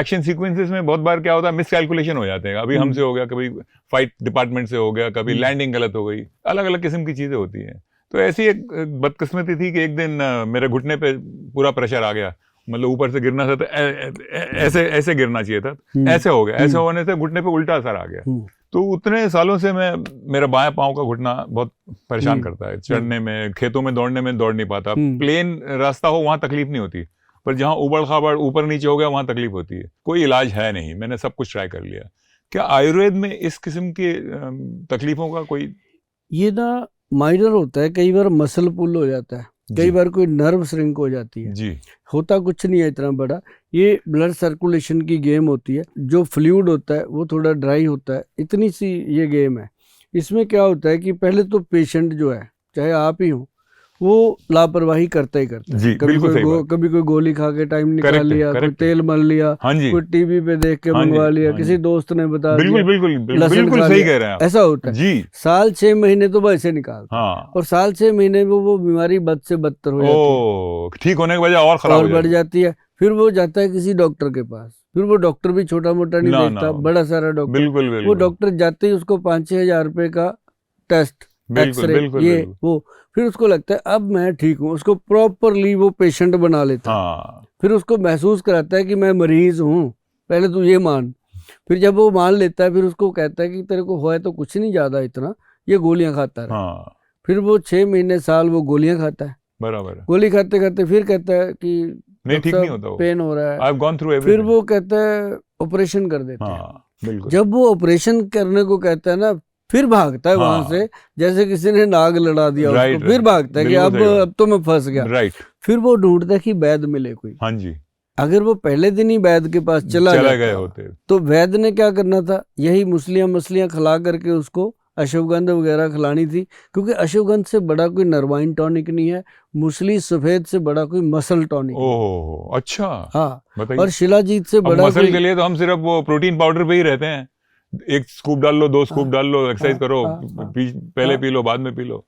Action sequences में बहुत बार क्या होता है, मिस कैलकुलेशन हो जाते हैं। अभी हमसे हो गया, कभी फाइट डिपार्टमेंट से हो गया, कभी लैंडिंग गलत हो गई, अलग अलग किस्म की चीजें होती हैं। तो ऐसी एक बदकिस्मती थी कि एक दिन मेरे घुटने पे पूरा प्रेशर आ गया, मतलब ऊपर से गिरना था तो ऐसे ऐसे गिरना चाहिए था, ऐसे हो गया। ऐसे होने से घुटने पे उल्टा असर आ गया। तो उतने सालों से मेरा बाएं पांव का घुटना बहुत परेशान करता है। चढ़ने में, खेतों में दौड़ने में दौड़ नहीं पाता। प्लेन रास्ता हो वहां तकलीफ नहीं होती, पर जहां उबड़ खाबड़ ऊपर नीचे हो गया वहां तकलीफ होती है। कोई इलाज है नहीं, मैंने सब कुछ ट्राई कर लिया। क्या आयुर्वेद में इस किस्म की तकलीफों का कोई? ये ना माइनर होता है, कई बार मसल पुल हो जाता है, कई बार कोई नर्व श्रिंक हो जाती है जी। होता कुछ नहीं है इतना बड़ा, ये ब्लड सर्कुलेशन की गेम होती है। जो फ्लूइड होता है वो थोड़ा ड्राई होता है, इतनी सी ये गेम है। इसमें क्या होता है कि पहले तो पेशेंट जो है, चाहे आप ही हो, वो लापरवाही करता ही करता है। कभी कोई गोली खा के टाइम निकाल लिया, कोई तेल मल लिया, कोई टीवी पे देख के मंगवा लिया, किसी दोस्त ने बता दिया, बिल्कुल सही कह रहे हैं आप। ऐसा होता है जी। साल 6 महीने तो वैसे निकालते हैं, और साल 6 महीने में वो बीमारी बद से बदतर हो जाती है, ठीक होने के बजाय और खराब बढ़ जाती है। फिर वो जाता है किसी डॉक्टर के पास, फिर वो डॉक्टर भी छोटा मोटा नहीं देखता, बड़ा सारा डॉक्टर। वो डॉक्टर जाते ही उसको 5-6 हजार रुपए का टेस्ट, एक्सरे, ये वो, फिर उसको लगता है अब मैं ठीक हूँ, उसको प्रॉपरली वो पेशेंट बना लेता है। फिर उसको महसूस कराता है कि मैं मरीज हूँ, पहले तू ये मान। फिर जब वो मान लेता है, फिर उसको कहता है कि तेरे को हुआ है तो कुछ नहीं ज्यादा इतना, ये गोलियां खाता रहा। फिर वो 6 महीने साल वो गोलियां खाता है, बराबर। गोली खाते खाते फिर कहता है कि नहीं, ठीक नहीं होता, पेन हो रहा है। I've gone through everything। फिर वो कहता है ऑपरेशन कर देते हैं। जब वो ऑपरेशन करने को कहता है ना, फिर भागता है वहां से, जैसे किसी ने नाग लड़ा दिया उसको। फिर भागता है कि अब तो मैं फंस गया। फिर वो ढूंढता है कि वैद्य मिले कोई। हाँ जी। अगर वो पहले दिन ही वैद्य के पास चला गए होते तो वैद्य ने क्या करना था, यही मछलियां खिला करके उसको अश्वगंध वगैरह खिलानी थी, क्योंकि अश्वगंध से बड़ा कोई नर्वाइन टॉनिक नहीं है, मुसली सफेद से बड़ा कोई मसल टॉनिक। ओह अच्छा। हाँ, और शिलाजीत से बड़ा मसल के लिए तो हम सिर्फ वो प्रोटीन पाउडर पे ही रहते हैं। 1 स्कूप डाल लो, 2 स्कूप डाल लो, एक्सरसाइज करो, पहले पी लो, बाद में पी लो।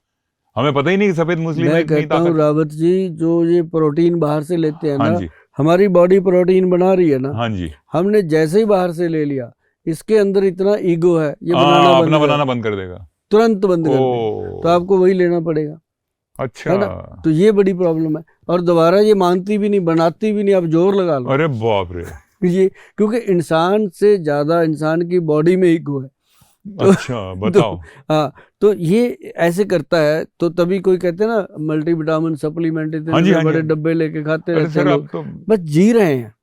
हमें पता ही नहीं सफेद मूसली में इतनी ताकत। मैं रावत जी, जो ये प्रोटीन बाहर से लेते हैं ना, हमारी बॉडी प्रोटीन बना रही है ना। हाँ जी। हमने जैसे ही बाहर से ले लिया, इसके अंदर इतना ईगो है, ये बनाना बंद कर देगा, तुरंत बंद कर देगा, तो आपको वही लेना पड़ेगा। अच्छा, है ना? तो ये बड़ी प्रॉब्लम है। और दोबारा ये मानती भी नहीं, बनाती भी नहीं, आप जोर लगा लो। अरे बाप रे। ये क्योंकि इंसान से ज्यादा इंसान की बॉडी में ईगो है। तो, अच्छा बताओ। हाँ, तो ये ऐसे करता है। तो तभी कोई कहते हैं ना, मल्टीविटामिन सप्लीमेंट इतने बड़े डब्बे लेके खाते रहते हैं लोग, बस जी रहे हैं।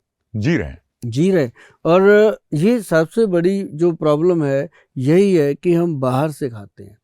और ये सबसे बड़ी जो प्रॉब्लम है यही है कि हम बाहर से खाते हैं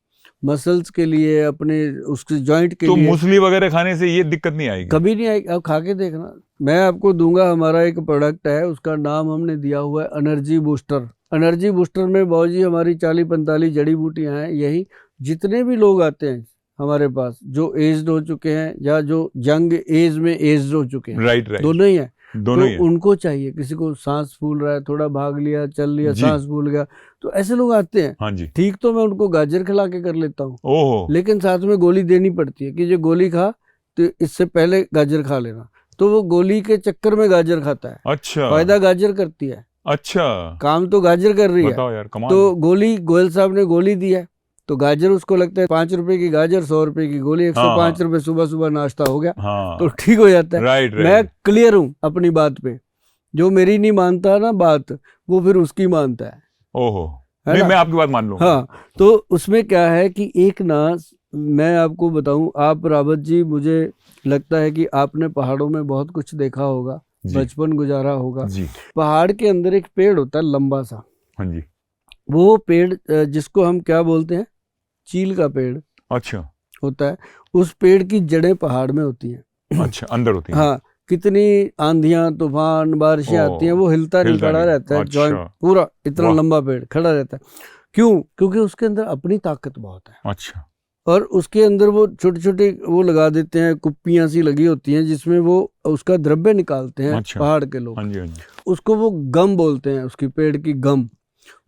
मसल्स के लिए, अपने उसके जॉइंट के लिए। तो मूसली वगैरह खाने से ये दिक्कत नहीं आएगी? कभी नहीं आएगी। अब खा के देखना, मैं आपको दूंगा, हमारा एक प्रोडक्ट है, उसका नाम हमने दिया हुआ है एनर्जी बूस्टर। एनर्जी बूस्टर में बाबूजी हमारी 40-45 जड़ी बूटियां हैं। यही जितने भी लोग आते हैं हमारे पास, जो एज्ड हो चुके हैं या जो यंग एज में एज्ड हो चुके हैं, राइट, दोनों ही है, तो उनको चाहिए। किसी को सांस फूल रहा है, थोड़ा भाग लिया, चल लिया, सांस फूल गया, तो ऐसे लोग आते हैं। हाँ जी। ठीक, तो मैं उनको गाजर खिला के कर लेता हूँ, लेकिन साथ में गोली देनी पड़ती है कि ये गोली खा, तो इससे पहले गाजर खा लेना। तो वो गोली के चक्कर में गाजर खाता है। अच्छा, फायदा गाजर करती है। अच्छा, काम तो गाजर कर रही है। यार, तो गोली, गोयल साहब ने गोली दी है, तो गाजर उसको लगता है 5 रुपए की गाजर, 100 रुपए की गोली, 105 रुपए सुबह सुबह नाश्ता हो गया। तो ठीक हो जाता है। राइट। मैं क्लियर हूँ अपनी बात पे। जो मेरी नहीं मानता ना बात, वो फिर उसकी मानता है। ओहो, नहीं, मैं आपकी बात मान लूंगा। हाँ, तो उसमें क्या है कि एक ना, मैं आपको बताऊं, आप रावत जी, मुझे लगता है कि आपने पहाड़ों में बहुत कुछ देखा होगा, बचपन गुजारा होगा जी। पहाड़ के अंदर एक पेड़ होता है लंबा सा। हाँ जी। वो पेड़ जिसको हम क्या बोलते हैं, चील का पेड़। अच्छा। होता है। उस पेड़ की जड़ें पहाड़ में होती हैं। अच्छा, अंदर होती हैं। हाँ, कितनी आंधियां तूफान बारिशें आती हैं, वो हिलता नहीं, खड़ा रहता है। अच्छा। जॉइंट पूरा इतना लंबा पेड़ खड़ा रहता है। क्यों? क्योंकि उसके अंदर अपनी ताकत बहुत है। अच्छा। और उसके अंदर वो छोटे छोटे वो लगा देते हैं, कुप्पियां सी लगी होती हैं, जिसमें वो उसका द्रव्य निकालते हैं। अच्छा। पहाड़ के लोग। हाँ जी, हाँ जी। उसको वो गम बोलते हैं, उसकी पेड़ की गम,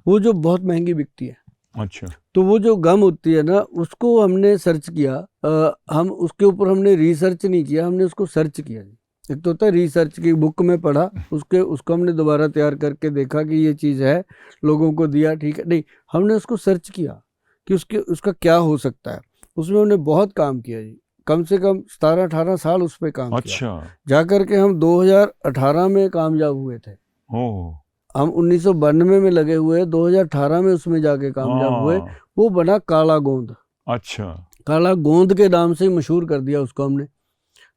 वो जो बहुत महंगी बिकती है। अच्छा। तो वो जो गम होती है ना, उसको हमने सर्च किया। हम उसके ऊपर हमने रिसर्च नहीं किया, हमने उसको सर्च किया। एक तो होता है रिसर्च की बुक में पढ़ा, उसको हमने दोबारा तैयार करके देखा कि ये चीज़ है, लोगों को दिया, ठीक है। नहीं, हमने उसको सर्च किया कि उसका क्या हो सकता है। उसमें हमने बहुत काम किया जी, कम से कम 17-18 साल उस पर काम किया। जा करके हम 2018 में कामयाब हुए थे। हम 1992 में लगे हुए, 2018 में उसमें जाके कामयाब हुए। वो बना काला गोंद। अच्छा, काला गोंद के नाम से ही मशहूर कर दिया उसको हमने,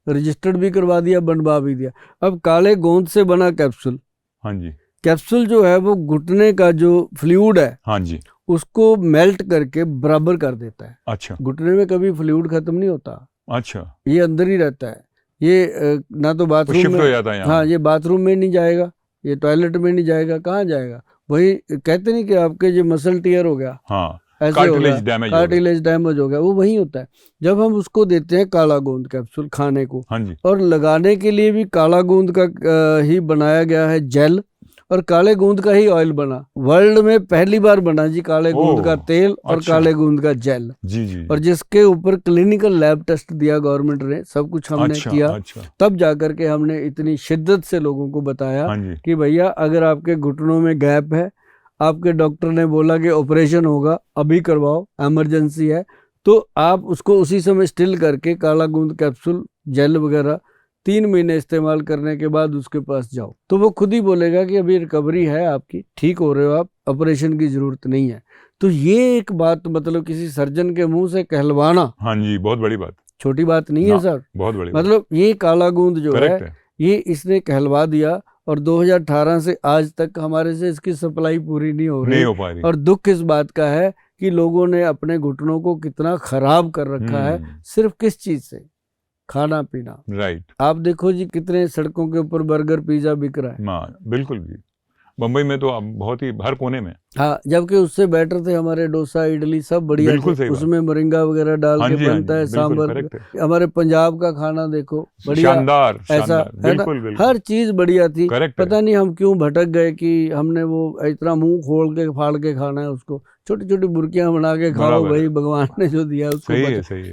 रजिस्टर्ड भी करवा दिया, बनवा भी दिया। अब काले गोंद से बना कैप्सूल। हाँ जी। कैप्सूल जो है वो घुटने का जो फ्लूइड है, हाँ जी, उसको मेल्ट करके बराबर कर देता है। अच्छा। घुटने में कभी फ्लूइड खत्म नहीं होता। अच्छा। ये अंदर ही रहता है, ये ना तो बाथरूम में हो जाता है। हाँ, ये बाथरूम में नहीं जाएगा, ये टॉयलेट में नहीं जाएगा, कहाँ जाएगा? वही कहते नहीं कि आपके जो मसल टीयर हो गया, हाँ, ऐसे कार्टिलेज डैमेज हो गया, वो वही होता है। जब हम उसको देते हैं काला गोंद कैप्सूल खाने को, हाँ जी, और लगाने के लिए भी काला गोंद का ही बनाया गया है जेल, और काले गोंद का ही ऑयल बना। वर्ल्ड में पहली बार बना जी काले गोंद का तेल और अच्छा, काले गोंद का जेल। जी जी। और जिसके ऊपर क्लिनिकल लैब टेस्ट दिया गवर्नमेंट ने, सब कुछ हमने किया। अच्छा। तब जाकर के हमने इतनी शिद्दत से लोगों को बताया कि भैया अगर आपके घुटनों में गैप है, आपके डॉक्टर ने बोला कि ऑपरेशन होगा, अभी करवाओ, इमरजेंसी है, तो आप उसको उसी समय स्टिल करके काला गोंद कैप्सूल जेल वगैरह 3 महीने इस्तेमाल करने के बाद उसके पास जाओ, तो वो खुद ही बोलेगा कि अभी रिकवरी है आपकी, ठीक हो रहे हो आप, ऑपरेशन की जरूरत नहीं है। तो ये एक बात, मतलब किसी सर्जन के मुंह से कहलवाना, हाँ जी, बहुत बड़ी बात, छोटी बात नहीं है सर, बहुत बड़ी, मतलब ये काला गोंद जो है ये इसने कहलवा दिया। और 2018 से आज तक हमारे से इसकी सप्लाई पूरी नहीं हो रही। और दुख इस बात का है कि लोगों ने अपने घुटनों को कितना खराब कर रखा है, सिर्फ किस चीज से? खाना पीना। राइट। आप देखो जी कितने सड़कों के ऊपर बर्गर पिज्जा बिक रहा है। बिल्कुल भी, बम्बई में तो अब बहुत ही हर कोने में। हाँ, जबकि उससे बेटर थे हमारे डोसा इडली, सब बढ़िया थे, उसमें मोरिंगा वगैरह डाल के बनता है, सांभर। हमारे पंजाब का खाना देखो, बढ़िया, शानदार, ऐसा है ना, हर चीज बढ़िया थी। पता नहीं हम क्यों भटक गए कि हमने वो इतना मुंह खोल के फाड़ के खाना है उसको। छोटी छोटी बुर्कियां बना के खाओ भाई, भगवान ने जो दिया उसको।